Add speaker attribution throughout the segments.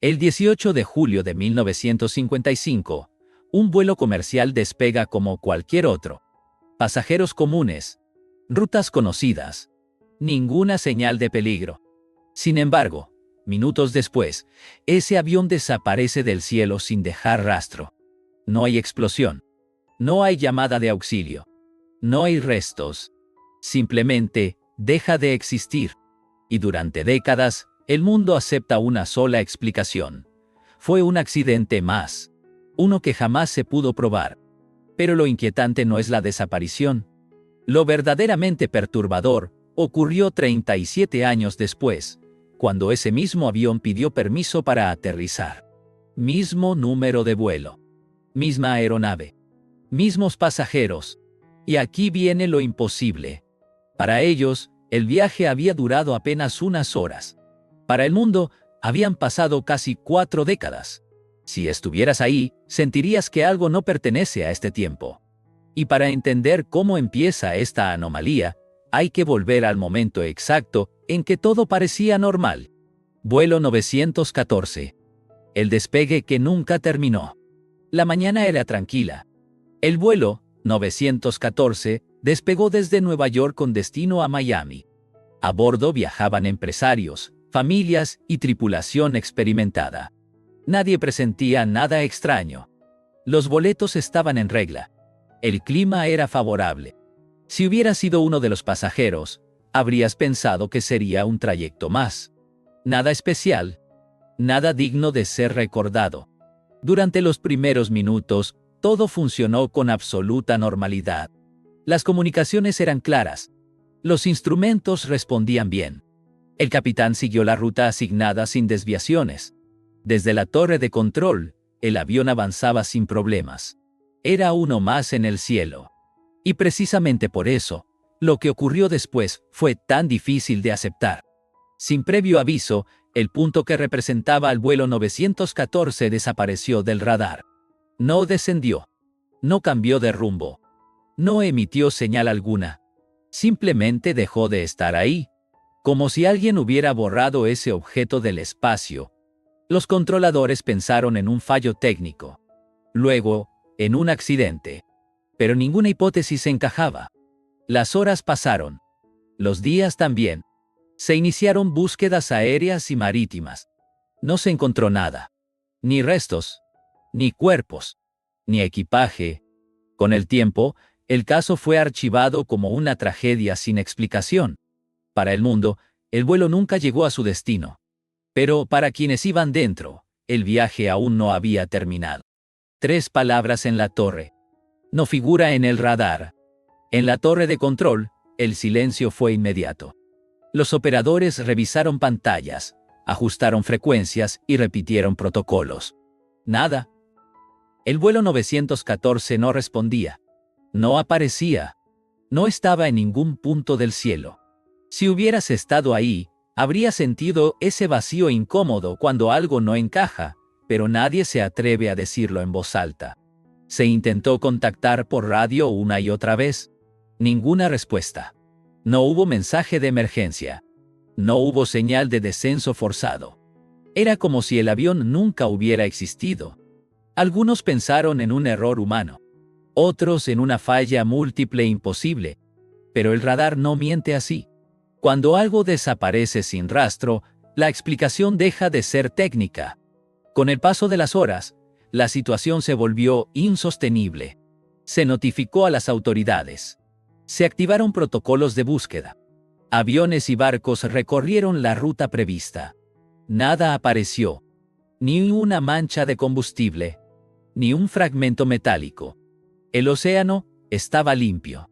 Speaker 1: El 18 de julio de 1955, un vuelo comercial despega como cualquier otro. Pasajeros comunes, rutas conocidas, ninguna señal de peligro. Sin embargo, minutos después, ese avión desaparece del cielo sin dejar rastro. No hay explosión. No hay llamada de auxilio. No hay restos. Simplemente deja de existir. Y durante décadas, el mundo acepta una sola explicación. Fue un accidente más. Uno que jamás se pudo probar. Pero lo inquietante no es la desaparición. Lo verdaderamente perturbador ocurrió 37 años después, cuando ese mismo avión pidió permiso para aterrizar. Mismo número de vuelo. Misma aeronave. Mismos pasajeros. Y aquí viene lo imposible. Para ellos, el viaje había durado apenas unas horas. Para el mundo, habían pasado casi 4 décadas. Si estuvieras ahí, sentirías que algo no pertenece a este tiempo. Y para entender cómo empieza esta anomalía, hay que volver al momento exacto en que todo parecía normal. Vuelo 914. El despegue que nunca terminó. La mañana era tranquila. El vuelo 914 despegó desde Nueva York con destino a Miami. A bordo viajaban empresarios, familias y tripulación experimentada. Nadie presentía nada extraño. Los boletos estaban en regla. El clima era favorable. Si hubieras sido uno de los pasajeros, habrías pensado que sería un trayecto más. Nada especial. Nada digno de ser recordado. Durante los primeros minutos, todo funcionó con absoluta normalidad. Las comunicaciones eran claras. Los instrumentos respondían bien. El capitán siguió la ruta asignada sin desviaciones. Desde la torre de control, el avión avanzaba sin problemas. Era uno más en el cielo. Y precisamente por eso, lo que ocurrió después fue tan difícil de aceptar. Sin previo aviso, el punto que representaba al vuelo 914 desapareció del radar. No descendió. No cambió de rumbo. No emitió señal alguna. Simplemente dejó de estar ahí. Como si alguien hubiera borrado ese objeto del espacio. Los controladores pensaron en un fallo técnico. Luego, en un accidente. Pero ninguna hipótesis encajaba. Las horas pasaron. Los días también. Se iniciaron búsquedas aéreas y marítimas. No se encontró nada. Ni restos. Ni cuerpos. Ni equipaje. Con el tiempo, el caso fue archivado como una tragedia sin explicación. Para el mundo, el vuelo nunca llegó a su destino. Pero para quienes iban dentro, el viaje aún no había terminado. 3 palabras en la torre. No figura en el radar. En la torre de control, el silencio fue inmediato. Los operadores revisaron pantallas, ajustaron frecuencias y repitieron protocolos. Nada. El vuelo 914 no respondía. No aparecía. No estaba en ningún punto del cielo. Si hubieras estado ahí, habrías sentido ese vacío incómodo cuando algo no encaja, pero nadie se atreve a decirlo en voz alta. Se intentó contactar por radio una y otra vez. Ninguna respuesta. No hubo mensaje de emergencia. No hubo señal de descenso forzado. Era como si el avión nunca hubiera existido. Algunos pensaron en un error humano. Otros en una falla múltiple imposible. Pero el radar no miente así. Cuando algo desaparece sin rastro, la explicación deja de ser técnica. Con el paso de las horas, la situación se volvió insostenible. Se notificó a las autoridades. Se activaron protocolos de búsqueda. Aviones y barcos recorrieron la ruta prevista. Nada apareció. Ni una mancha de combustible. Ni un fragmento metálico. El océano estaba limpio.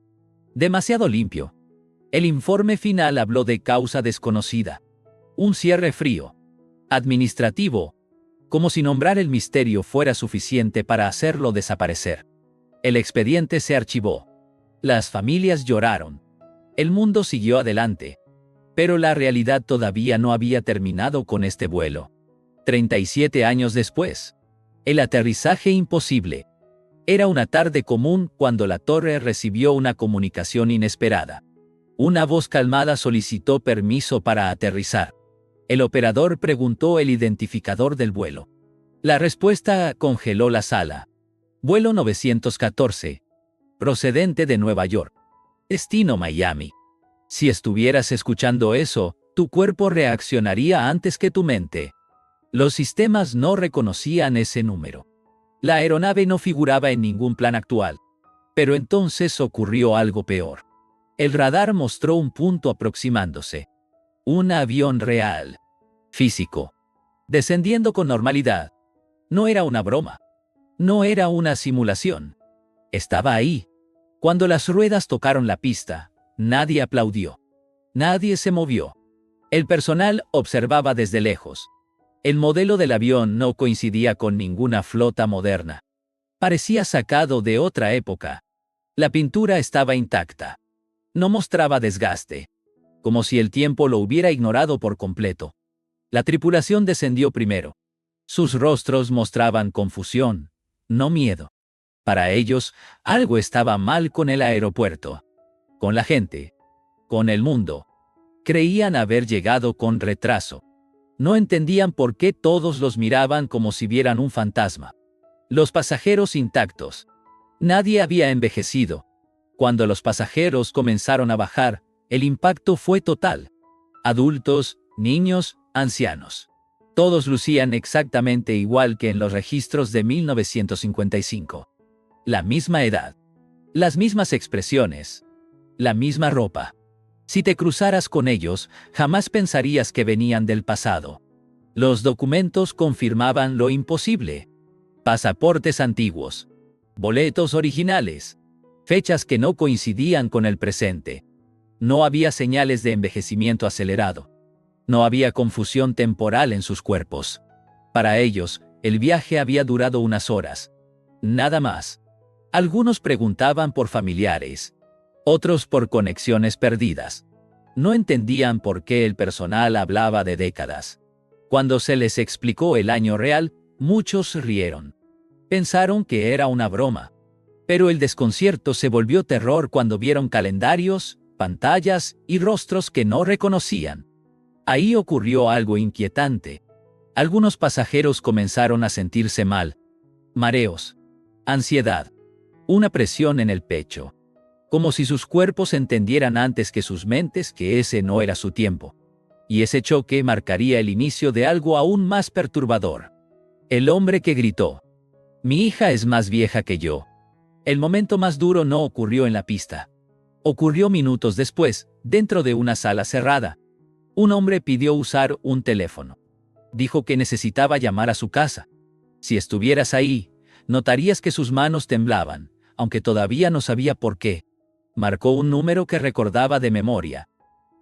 Speaker 1: Demasiado limpio. El informe final habló de causa desconocida. Un cierre frío. Administrativo. Como si nombrar el misterio fuera suficiente para hacerlo desaparecer. El expediente se archivó. Las familias lloraron. El mundo siguió adelante. Pero la realidad todavía no había terminado con este vuelo. 37 años después. El aterrizaje imposible. Era una tarde común cuando la torre recibió una comunicación inesperada. Una voz calmada solicitó permiso para aterrizar. El operador preguntó el identificador del vuelo. La respuesta congeló la sala. Vuelo 914. Procedente de Nueva York. Destino Miami. Si estuvieras escuchando eso, tu cuerpo reaccionaría antes que tu mente. Los sistemas no reconocían ese número. La aeronave no figuraba en ningún plan actual. Pero entonces ocurrió algo peor. El radar mostró un punto aproximándose. Un avión real. Físico. Descendiendo con normalidad. No era una broma. No era una simulación. Estaba ahí. Cuando las ruedas tocaron la pista, nadie aplaudió. Nadie se movió. El personal observaba desde lejos. El modelo del avión no coincidía con ninguna flota moderna. Parecía sacado de otra época. La pintura estaba intacta. No mostraba desgaste. Como si el tiempo lo hubiera ignorado por completo. La tripulación descendió primero. Sus rostros mostraban confusión, no miedo. Para ellos, algo estaba mal con el aeropuerto. Con la gente. Con el mundo. Creían haber llegado con retraso. No entendían por qué todos los miraban como si vieran un fantasma. Los pasajeros intactos. Nadie había envejecido. Cuando los pasajeros comenzaron a bajar, el impacto fue total. Adultos, niños, ancianos. Todos lucían exactamente igual que en los registros de 1955. La misma edad. Las mismas expresiones. La misma ropa. Si te cruzaras con ellos, jamás pensarías que venían del pasado. Los documentos confirmaban lo imposible. Pasaportes antiguos. Boletos originales. Fechas que no coincidían con el presente. No había señales de envejecimiento acelerado. No había confusión temporal en sus cuerpos. Para ellos, el viaje había durado unas horas. Nada más. Algunos preguntaban por familiares. Otros por conexiones perdidas. No entendían por qué el personal hablaba de décadas. Cuando se les explicó el año real, muchos rieron. Pensaron que era una broma. Pero el desconcierto se volvió terror cuando vieron calendarios, pantallas y rostros que no reconocían. Ahí ocurrió algo inquietante. Algunos pasajeros comenzaron a sentirse mal. Mareos. Ansiedad. Una presión en el pecho. Como si sus cuerpos entendieran antes que sus mentes que ese no era su tiempo. Y ese choque marcaría el inicio de algo aún más perturbador. El hombre que gritó: "Mi hija es más vieja que yo". El momento más duro no ocurrió en la pista. Ocurrió minutos después, dentro de una sala cerrada. Un hombre pidió usar un teléfono. Dijo que necesitaba llamar a su casa. Si estuvieras ahí, notarías que sus manos temblaban, aunque todavía no sabía por qué. Marcó un número que recordaba de memoria.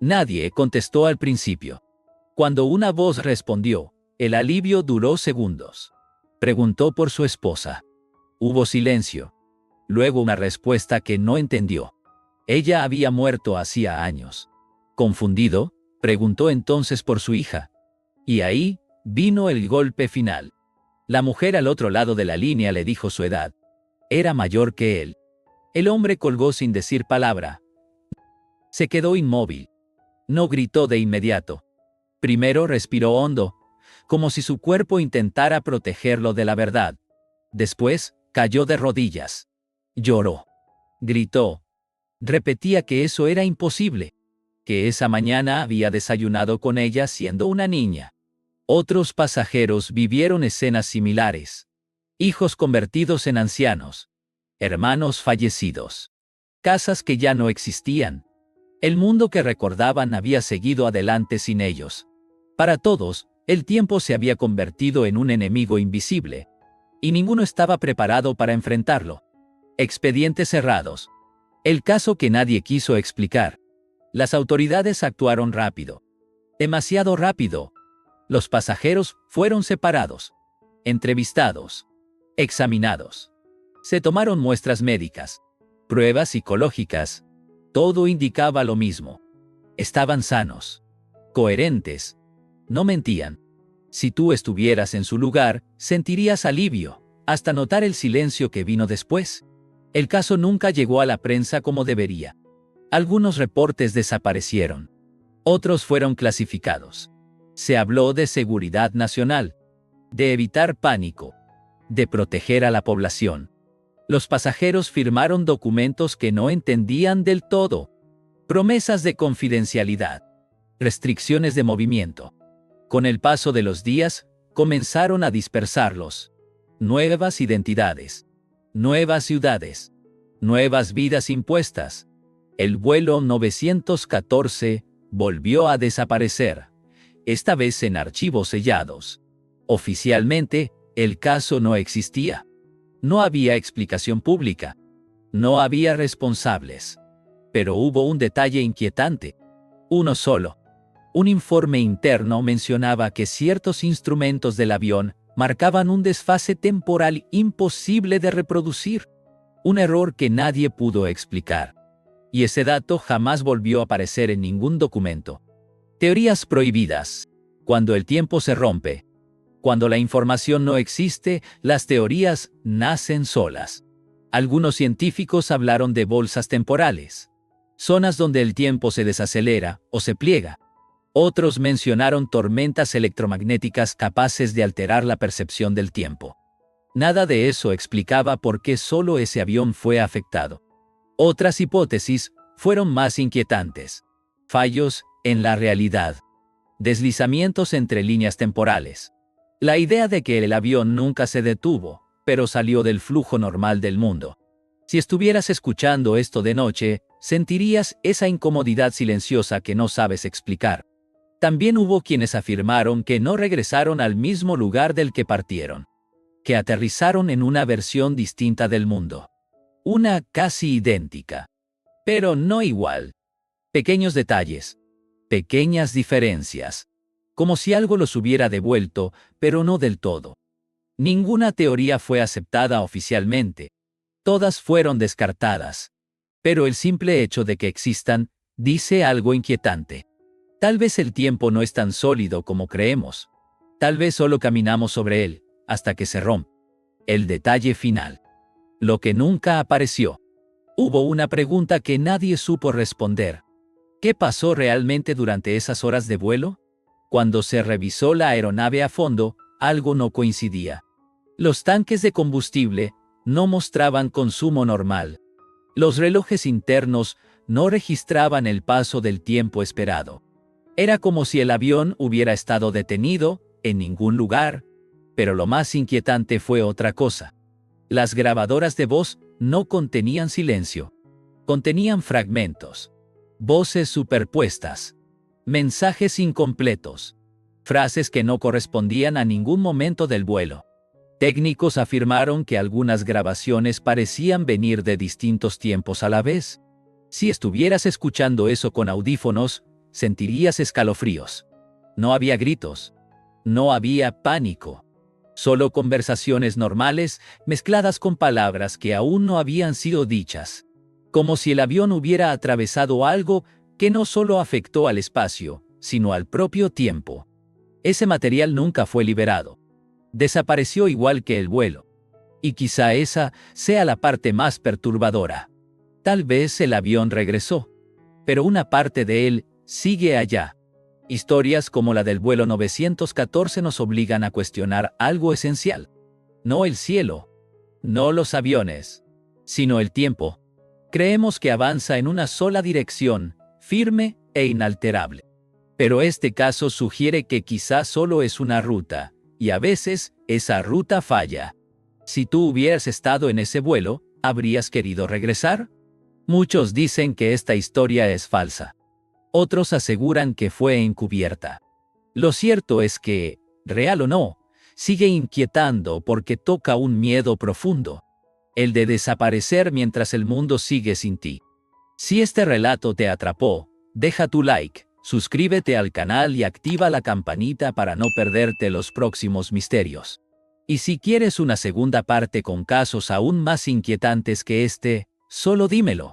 Speaker 1: Nadie contestó al principio. Cuando una voz respondió, el alivio duró segundos. Preguntó por su esposa. Hubo silencio. Luego una respuesta que no entendió. Ella había muerto hacía años. Confundido, preguntó entonces por su hija. Y ahí vino el golpe final. La mujer al otro lado de la línea le dijo su edad. Era mayor que él. El hombre colgó sin decir palabra. Se quedó inmóvil. No gritó de inmediato. Primero respiró hondo, como si su cuerpo intentara protegerlo de la verdad. Después, cayó de rodillas. Lloró. Gritó. Repetía que eso era imposible. Que esa mañana había desayunado con ella siendo una niña. Otros pasajeros vivieron escenas similares. Hijos convertidos en ancianos. Hermanos fallecidos. Casas que ya no existían. El mundo que recordaban había seguido adelante sin ellos. Para todos, el tiempo se había convertido en un enemigo invisible. Y ninguno estaba preparado para enfrentarlo. Expedientes cerrados. El caso que nadie quiso explicar. Las autoridades actuaron rápido. Demasiado rápido. Los pasajeros fueron separados. Entrevistados. Examinados. Se tomaron muestras médicas. Pruebas psicológicas. Todo indicaba lo mismo. Estaban sanos. Coherentes. No mentían. Si tú estuvieras en su lugar, sentirías alivio, hasta notar el silencio que vino después. El caso nunca llegó a la prensa como debería. Algunos reportes desaparecieron. Otros fueron clasificados. Se habló de seguridad nacional, de evitar pánico, de proteger a la población. Los pasajeros firmaron documentos que no entendían del todo. Promesas de confidencialidad, restricciones de movimiento. Con el paso de los días, comenzaron a dispersarlos. Nuevas identidades, nuevas ciudades, nuevas vidas impuestas. El vuelo 914 volvió a desaparecer, esta vez en archivos sellados. Oficialmente, el caso no existía. No había explicación pública. No había responsables. Pero hubo un detalle inquietante. Uno solo. Un informe interno mencionaba que ciertos instrumentos del avión marcaban un desfase temporal imposible de reproducir. Un error que nadie pudo explicar. Y ese dato jamás volvió a aparecer en ningún documento. Teorías prohibidas. Cuando el tiempo se rompe. Cuando la información no existe, las teorías nacen solas. Algunos científicos hablaron de bolsas temporales, zonas donde el tiempo se desacelera o se pliega. Otros mencionaron tormentas electromagnéticas capaces de alterar la percepción del tiempo. Nada de eso explicaba por qué solo ese avión fue afectado. Otras hipótesis fueron más inquietantes. Fallos en la realidad. Deslizamientos entre líneas temporales. La idea de que el avión nunca se detuvo, pero salió del flujo normal del mundo. Si estuvieras escuchando esto de noche, sentirías esa incomodidad silenciosa que no sabes explicar. También hubo quienes afirmaron que no regresaron al mismo lugar del que partieron, que aterrizaron en una versión distinta del mundo. Una casi idéntica, pero no igual. Pequeños detalles, pequeñas diferencias, como si algo los hubiera devuelto, pero no del todo. Ninguna teoría fue aceptada oficialmente. Todas fueron descartadas. Pero el simple hecho de que existan dice algo inquietante. Tal vez el tiempo no es tan sólido como creemos. Tal vez solo caminamos sobre él, hasta que se rompe. El detalle final. Lo que nunca apareció. Hubo una pregunta que nadie supo responder. ¿Qué pasó realmente durante esas horas de vuelo? Cuando se revisó la aeronave a fondo, algo no coincidía. Los tanques de combustible no mostraban consumo normal. Los relojes internos no registraban el paso del tiempo esperado. Era como si el avión hubiera estado detenido, en ningún lugar. Pero lo más inquietante fue otra cosa. Las grabadoras de voz no contenían silencio. Contenían fragmentos. Voces superpuestas. Mensajes incompletos. Frases que no correspondían a ningún momento del vuelo. Técnicos afirmaron que algunas grabaciones parecían venir de distintos tiempos a la vez. Si estuvieras escuchando eso con audífonos, sentirías escalofríos. No había gritos. No había pánico. Solo conversaciones normales mezcladas con palabras que aún no habían sido dichas. Como si el avión hubiera atravesado algo que no solo afectó al espacio, sino al propio tiempo. Ese material nunca fue liberado. Desapareció igual que el vuelo. Y quizá esa sea la parte más perturbadora. Tal vez el avión regresó, pero una parte de él sigue allá. Historias como la del vuelo 914 nos obligan a cuestionar algo esencial. No el cielo, no los aviones, sino el tiempo. Creemos que avanza en una sola dirección, firme e inalterable. Pero este caso sugiere que quizás solo es una ruta, y a veces esa ruta falla. Si tú hubieras estado en ese vuelo, ¿habrías querido regresar? Muchos dicen que esta historia es falsa. Otros aseguran que fue encubierta. Lo cierto es que, real o no, sigue inquietando porque toca un miedo profundo. El de desaparecer mientras el mundo sigue sin ti. Si este relato te atrapó, deja tu like, suscríbete al canal y activa la campanita para no perderte los próximos misterios. Y si quieres una segunda parte con casos aún más inquietantes que este, solo dímelo.